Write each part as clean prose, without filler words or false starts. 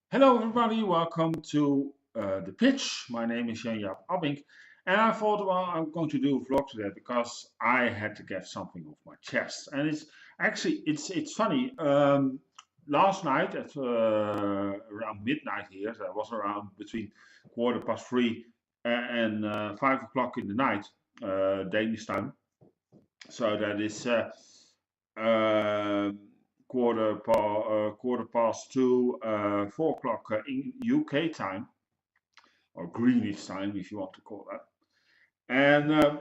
Hello everybody, welcome to the pitch. My name is Jan-Jaap, and I thought, well, I'm going to do a vlog today because I had to get something off my chest. And it's funny. Last night at around midnight here, so I was around between 3:15 and 5 o'clock in the night, Danish time. So that is um quarter past two, 4 o'clock in UK time, or Greenwich time, if you want to call that. And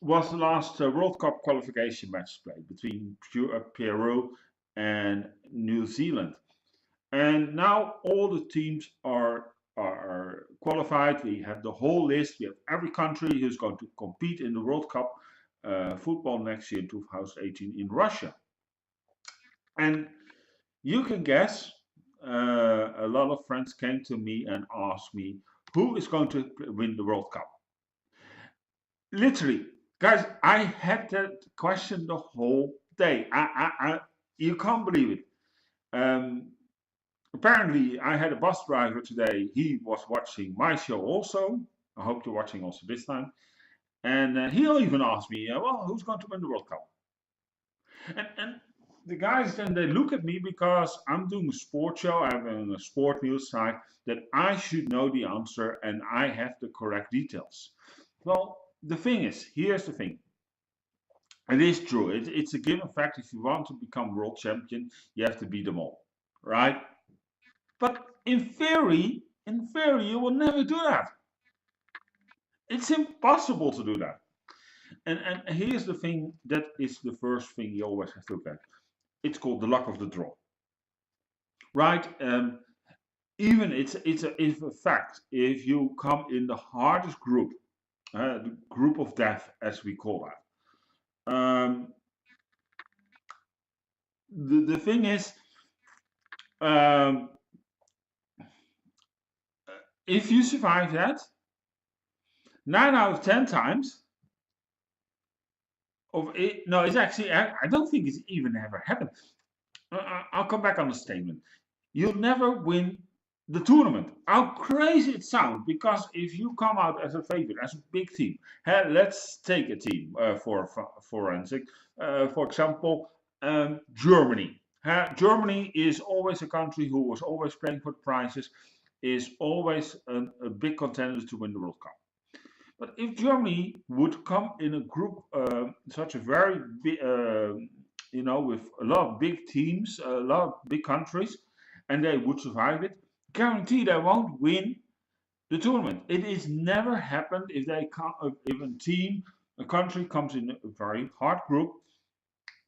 was the last World Cup qualification match played between Peru and New Zealand. And now all the teams are qualified. We have the whole list. We have every country who's going to compete in the World Cup football next year in 2018 in Russia. And you can guess, a lot of friends came to me and asked me who is going to win the World Cup. Literally, guys, I had that question the whole day. You can't believe it. Um, Apparently, I had a bus driver today. He was watching my show also. I hope you're watching also this time. And he even asked me, well, who's going to win the World Cup? And the guys then they look at me because I'm doing a sport show, I'm on a sport news site, that I should know the answer and I have the correct details. Well, the thing is, here's the thing. It is true. It's a given fact. If you want to become world champion, you have to beat them all, right? But in theory, you will never do that. It's impossible to do that. And here's the thing. That is the first thing you always have to look at. It's called the luck of the draw, right? Even it's a fact. If you come in the hardest group, the group of death, as we call that, the thing is, um, if you survive that, 9 out of 10 times of it, no, it's actually I don't think it's even ever happened. I'll come back on the statement. You'll never win the tournament. How crazy it sounds, because if you come out as a favorite, as a big team, let's take a team for forensic, for example, Germany. Germany is always a country who was always playing for the prizes, is always a big contender to win the World Cup. But if Germany would come in a group, such a very big, with a lot of big teams, a lot of big countries, and they would survive it, guarantee they won't win the tournament. It is never happened if if a team, a country comes in a very hard group,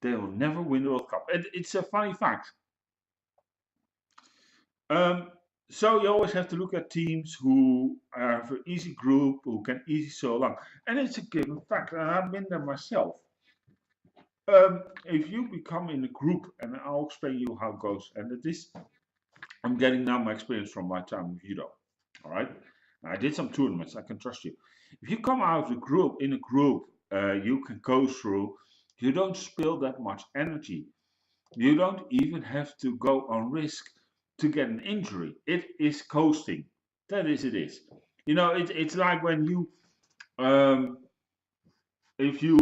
they will never win the World Cup. It's a funny fact. Um, so you always have to look at teams who have an easy group, who can easy so long. And it's a given fact, and I've been there myself. If you become in a group, and I'll explain you how it goes, and it is, I'm getting now my experience from my time with judo. All right, I did some tournaments. I can trust you. If you come out of the group in a group, you can go through. You don't spill that much energy. You don't even have to go on risk to get an injury. It is coasting. That is, it is. It's like when you, um, if you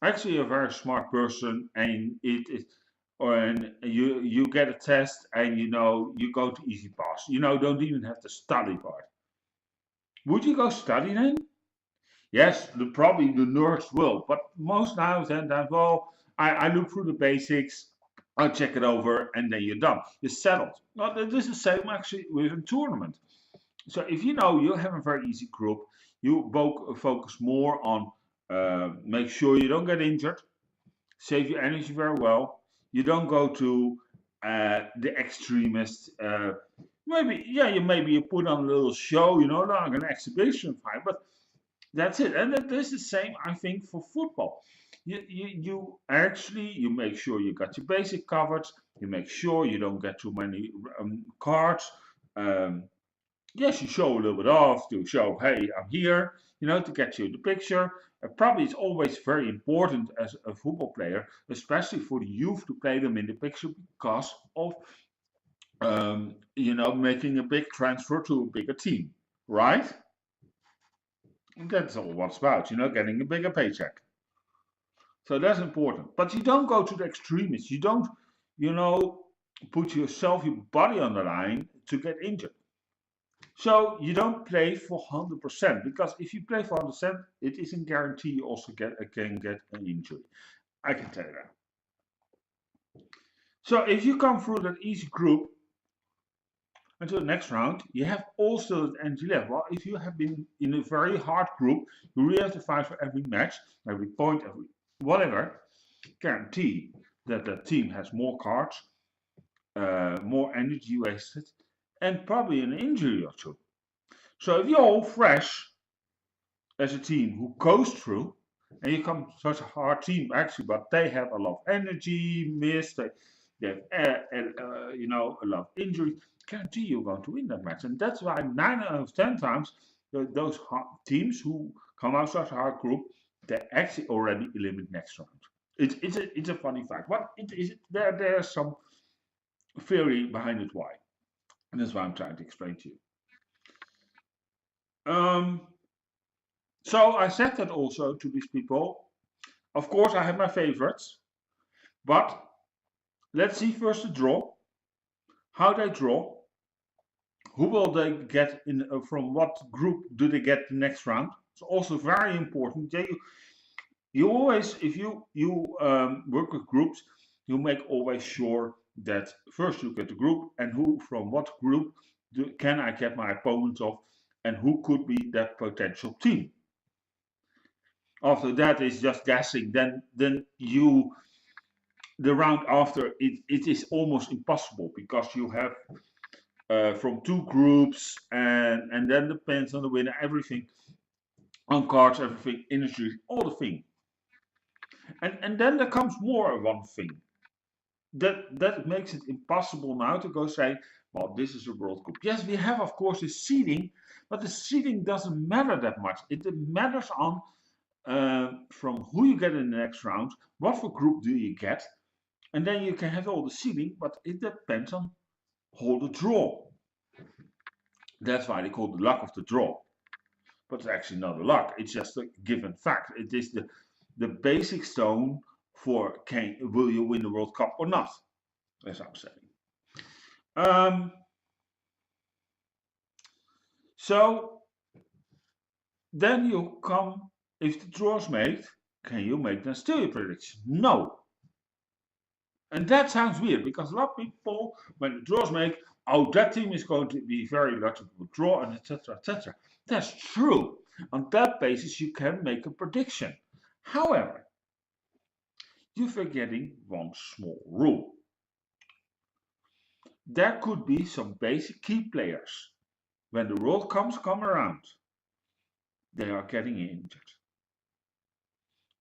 actually a very smart person, and you get a test, and you go to easy pass. Don't even have the study part. Would you go study then? Yes, probably the nerds will, but most now and then, well, I look through the basics, I check it over, and then you're done. You're settled. Well, this is the same actually with a tournament. So if you know you have a very easy group, you both focus more on make sure you don't get injured, save your energy very well. You don't go to the extremists. You put on a little show, like an exhibition fight, but that's it. And that is the same, I think, for football. You make sure you got your basic covered. You make sure you don't get too many cards. Um, yes, you show a little bit off to show, hey, I'm here, to get you the picture. Probably it's always very important as a football player, especially for the youth, to play them in the picture because of making a big transfer to a bigger team, right? And that's all what's about, getting a bigger paycheck. So that's important. But you don't go to the extremists. You don't, you know, put yourself, your body on the line to get injured. So you don't play for 100% because if you play for 100%, it isn't guaranteed you also can get an injury. I can tell you that. So if you come through that easy group until the next round, you have also the energy level. Well, if you have been in a very hard group, you really have to fight for every match, every point, every whatever. Guarantee that the team has more cards, more energy wasted, and probably an injury or two. So if you're all fresh as a team who goes through, and you come such a hard team actually, but they have a lot of energy, they have a lot of injuries. Guarantee you're going to win that match, and that's why 9 out of 10 times those teams who come out such a hard group, they actually already eliminate next round. It's a funny fact, but there's some theory behind it why, and that's why I'm trying to explain to you. So I said that also to these people. Of course, I have my favorites, but let's see first the draw, how they draw, who will they get in from what group do they get the next round. It's also very important. You always, if you work with groups, you make always sure that first you get the group and who from what group can I get my opponents of, and who could be that potential team. After that is just guessing. Then you the round after it is almost impossible because you have from two groups and then depends on the winner everything on cards everything industry all the thing and then there comes more one thing that makes it impossible now to go say well this is a world cup. Yes, we have of course the seeding, but the seeding doesn't matter that much. It matters on from who you get in the next round, what for group do you get, and then you can have all the seeding, but it depends on how the draw. That's why they call it the luck of the draw. But it's actually not a luck, it's just a given fact. It is the basic stone for will you win the World Cup or not, as I'm saying. So then you come, if the draw is made, can you make then still your prediction? No. And that sounds weird because a lot of people, when the draws make, oh, that team is going to be very lucky to draw, and etc. etc. That's true. On that basis, you can make a prediction. However, you're forgetting one small rule. There could be some basic key players. When the World Cups come around, they are getting injured.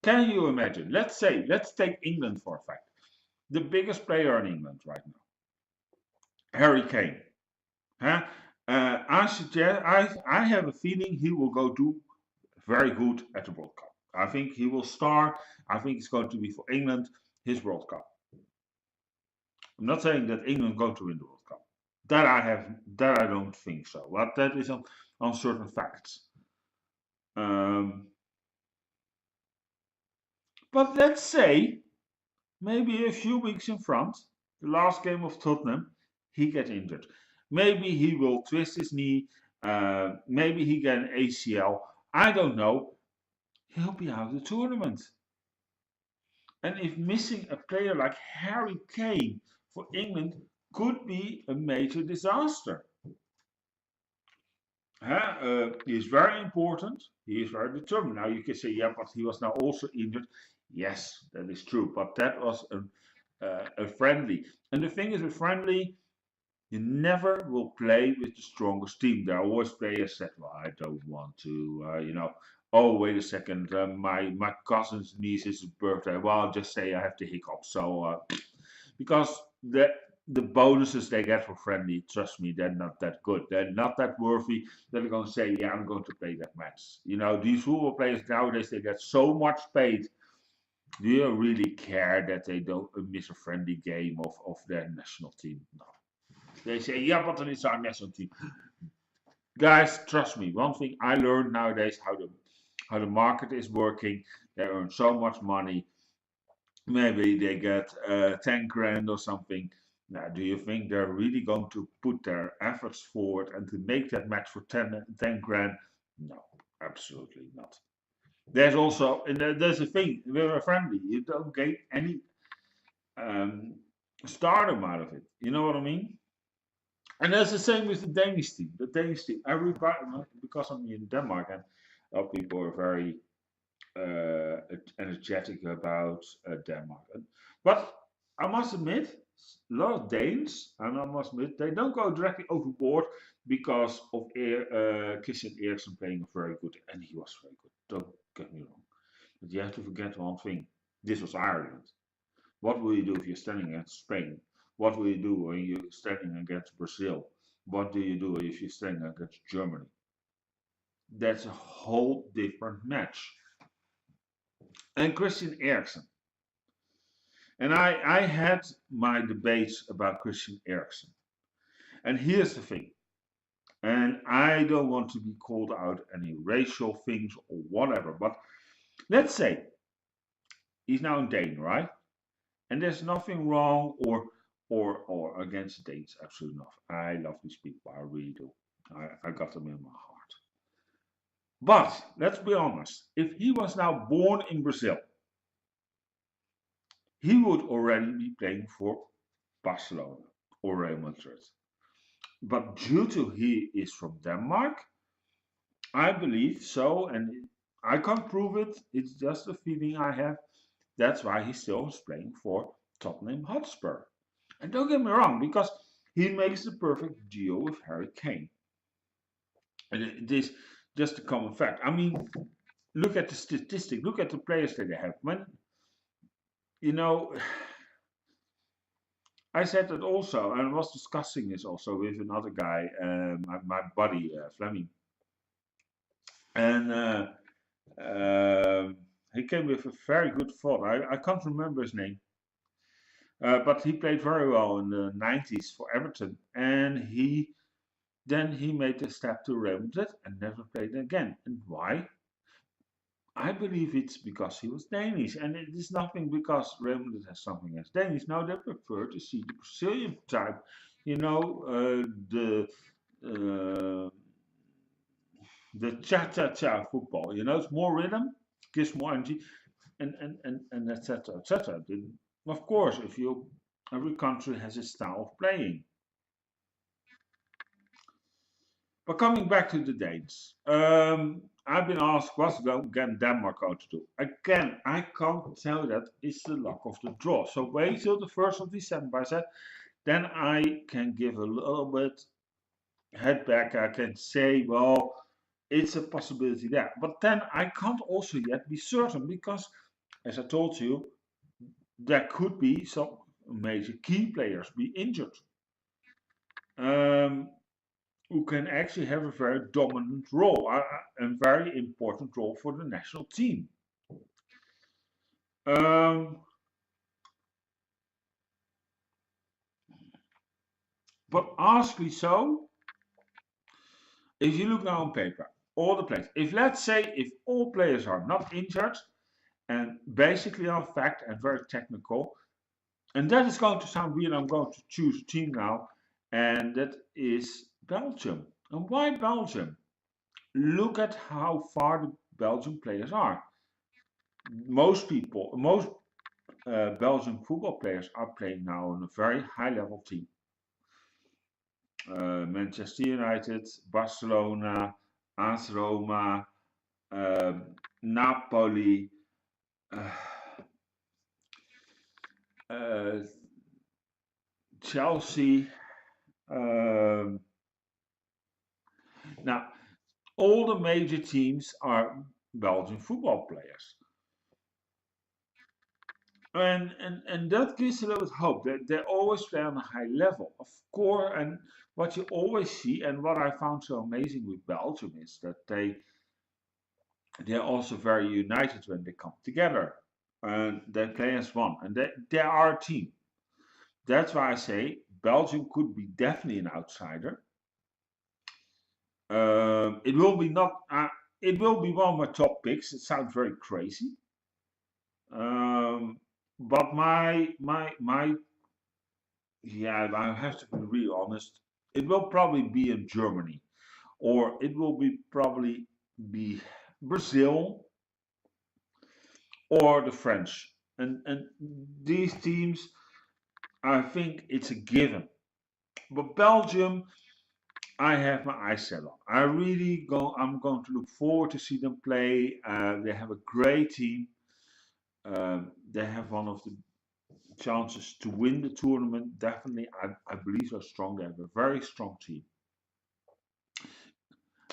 Can you imagine? Let's take England for a fact. The biggest player in England right now, Harry Kane. Huh? I have a feeling he will go do very good at the World Cup. I think he will start. I think it's going to be for England his World Cup. I'm not saying that England is going to win the World Cup. That I don't think so. But that is on certain facts. But let's say maybe a few weeks in front, the last game of Tottenham, he gets injured. Maybe he will twist his knee. Maybe he get an ACL. I don't know. He'll be out of the tournament. And if missing a player like Harry Kane for England could be a major disaster. He is very important. He is very determined. Now you can say, yeah, but he was now also injured. Yes, that is true. But that was a friendly. And the thing is, with friendly, you never will play with the strongest team. There are always players that, well, I don't want to, oh, wait a second, my cousin's niece's birthday. Well, I'll just say I have the hiccups. So, because the bonuses they get for friendly, trust me, they're not that good. They're not that worthy that they're going to say, yeah, I'm going to play that match. These football players nowadays, they get so much paid. Do you really care that they don't miss a friendly game of their national team? No. They say, yeah, but it's our national team. Guys, trust me. One thing I learned nowadays how the market is working. They earn so much money. Maybe they get 10 grand or something. Now, do you think they're really going to put their efforts forward and to make that match for 10 grand? No, absolutely not. There's also, and there's a thing, we're a friendly. You don't get any um, stardom out of it. You know what I mean? And that's the same with the Danish team. The Danish team, everybody, because I'm in Denmark and a lot of people are very energetic about Denmark. But I must admit, a lot of Danes, and I must admit, they don't go directly overboard because of Christian Eriksen playing very good, and he was very good. Don't get me wrong. But you have to forget one thing. This was Ireland. What will you do if you're standing against Spain? What will you do when you're standing against Brazil? What do you do if you're standing against Germany? That's a whole different match. And Christian Eriksen. And I had my debates about Christian Eriksen. And here's the thing. And I don't want to be called out any racial things or whatever. But let's say he's now in Dane, right? And there's nothing wrong or against Danes, absolutely not. I love these people, I really do. I got them in my heart. But let's be honest, if he was now born in Brazil, he would already be playing for Barcelona or Real Madrid. But due to he is from Denmark, I believe so, and I can't prove it. It's just a feeling I have. That's why he still is playing for Tottenham Hotspur. And don't get me wrong, because he makes the perfect deal with Harry Kane. And it is just a common fact. I mean, look at the statistic, look at the players that they have. When, you know, I said that also, and I was discussing this also with another guy, my buddy Fleming. And he came with a very good thought. I can't remember his name. But he played very well in the 90s for Everton, and he made the step to Real Madrid and never played again. And why? I believe it's because he was Danish, and it is nothing because Real Madrid has something against Danish. No, they prefer to see the Brazilian type, you know, uh, the cha-cha-cha football. You know, it's more rhythm, gives more energy, and etc. etc. Of course, if you every country has a style of playing. But coming back to the Danes, I've been asked what's again Denmark going to do. Again, I can't tell you that it's the luck of the draw. So wait till the 1st of December, I said, then I can give a little bit head back. I can say, well, it's a possibility there. But then I can't also yet be certain because, as I told you, there could be some major key players be injured. Um, who can actually have a very dominant role, a very important role for the national team. Um, but honestly, so if you look now on paper, all the players, if let's say if all players are not injured and basically on fact and very technical, and that is going to sound weird, I'm going to choose a team now, and that is Belgium. And why Belgium? Look at how far the Belgian players are. Most Belgian football players are playing now on a very high level team. Manchester United, Barcelona, AS Roma, Napoli, uh, uh, Chelsea. Now, all the major teams are Belgian football players. And that gives a little bit hope that they always play on a high level, of course. And what you always see, and what I found so amazing with Belgium is that they're also very united when they come together, and they play as one, and they are a team. That's why I say Belgium could be definitely an outsider. It will be not. It will be one of my top picks. It sounds very crazy, um, but my yeah, I have to be real honest. It will probably be in Germany, or it will be probably be Brazil or the French. And these teams, I think it's a given. But Belgium, I have my eyes set on. I'm going to look forward to see them play. They have a great team. They have one of the chances to win the tournament. Definitely, I believe they're strong. They have a very strong team.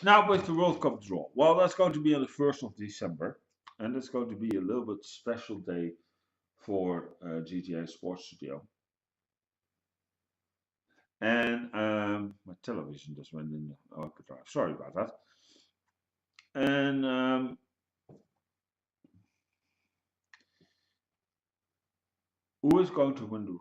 Now with the World Cup draw. Well, that's going to be on the 1st of December. And it's going to be a little bit special day for GTA Sports Studio. And my television just went in overdrive. Sorry about that. And who is going to win the?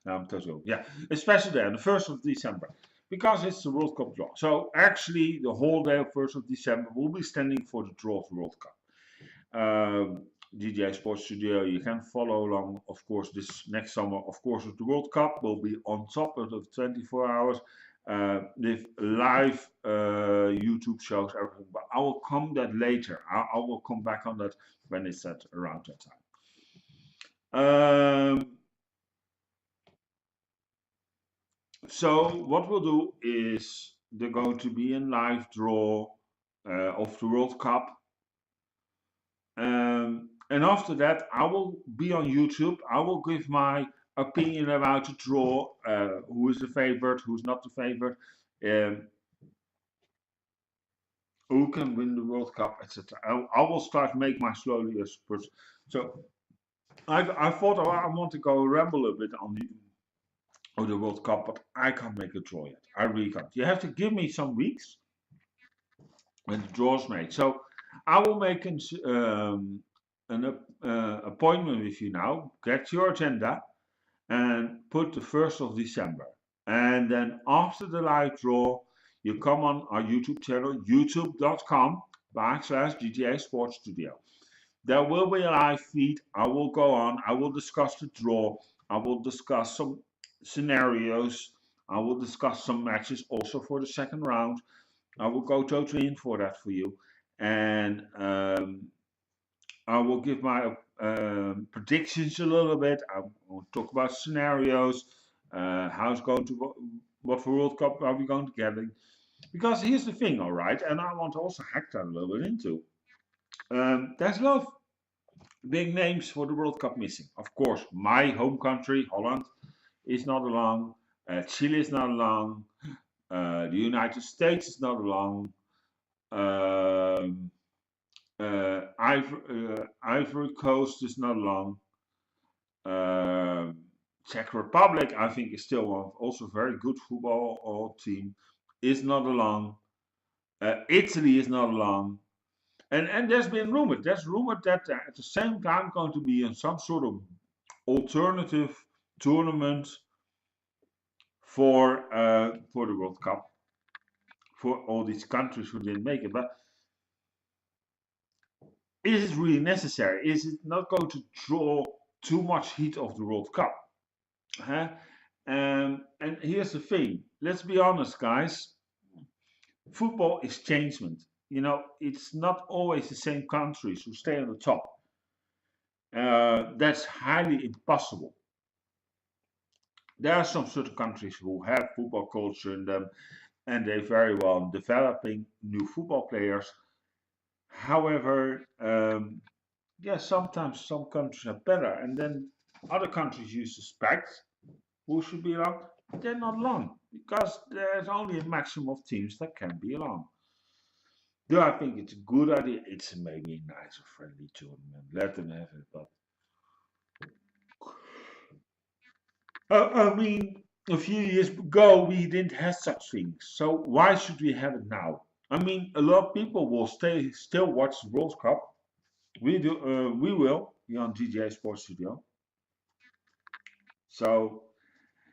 Now I'm totally yeah, a special day on the 1st of December because it's the World Cup draw. So actually, the whole day of 1st of December will be standing for the draw of the World Cup. DJ Sports Studio, you can follow along. Of course, this next summer, of course, with the World Cup will be on top of the 24 hours with live YouTube shows, everything. But I will come that later. I will come back on that when it's at around that time. So what we'll do is they're going to be in live draw of the World Cup. And after that, I will be on YouTube. I will give my opinion about the draw, who is the favorite, who's not the favorite, um, who can win the World Cup, etc. I will start make my slowly as person. So I thought I want to go ramble a bit on the World Cup, but I can't make a draw yet. I really can't. You have to give me some weeks when the draw's made. So I will make an appointment with you now. Get your agenda and put the 1st of December. And then after the live draw, you come on our YouTube channel, youtube.com/GTA Sports Studio. There will be a live feed. I will go on. I will discuss the draw. I will discuss some scenarios. I will discuss some matches also for the second round. I will go totally in for that for you. And I will give my predictions a little bit. I will talk about scenarios, how it's going to, what for World Cup are we going to get? Because here's the thing, all right, and I want to also hack that a little bit into. There's a lot of big names for the World Cup missing. Of course, my home country, Holland, is not along. Chile is not along. The United States is not along. Um, Ivory Coast is not along. Czech Republic, I think, is still also very good football team, is not along. Italy is not along. And there's been rumored. There's rumored that at the same time going to be in some sort of alternative tournament for the World Cup for all these countries who didn't make it. But is it really necessary? Is it not going to draw too much heat of the World Cup? Huh? And here's the thing. Let's be honest, guys. Football is changement. You know, it's not always the same countries who stay on the top. That's highly impossible. There are some certain countries who have football culture in them, and they're very well developing new football players. However, yeah, sometimes some countries are better, and then other countries you suspect who should be along, they're not along because there's only a maximum of teams that can be along. Do I think it's a good idea? It's maybe a nice or friendly tournament. Let them have it, but I mean, a few years ago we didn't have such things, so why should we have it now? I mean, a lot of people will still watch the World Cup. We do, we will here on GGA Sports Studio. So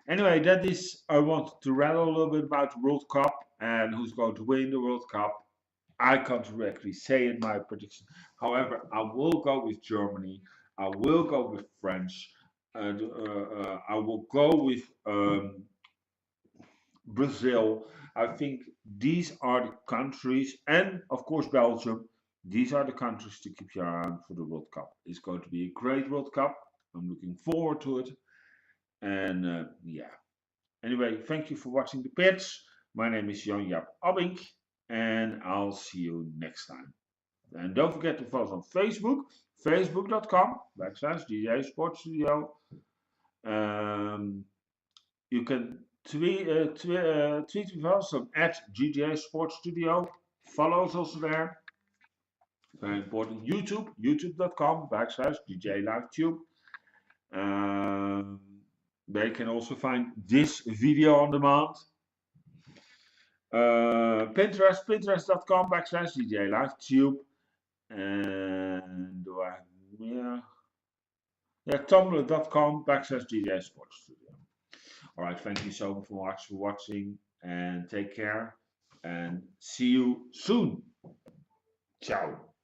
Anyway, that is, I want to rattle a little bit about the World Cup and who's going to win the World Cup. I can't directly say it, my prediction. However, I will go with Germany. I will go with French. And I will go with Brazil. I think these are the countries, and of course Belgium. These are the countries to keep your eye on for the World Cup. It's going to be a great World Cup. I'm looking forward to it. And yeah. Anyway, thank you for watching the pitch. My name is Jan-Jaap Abink, and I'll see you next time. And don't forget to follow us on Facebook, facebook.com/DJ Sports Studio. You can tweet with us on @GJ Sports Studio. Follow us also there. Very important. YouTube, youtube.com/DJ LiveTube. They can also find this video on demand. Pinterest, pinterest.com/DJ LiveTube. And tumblr.com/DJ Sports Studio. All right, thank you so much for watching, and take care, and see you soon. Ciao.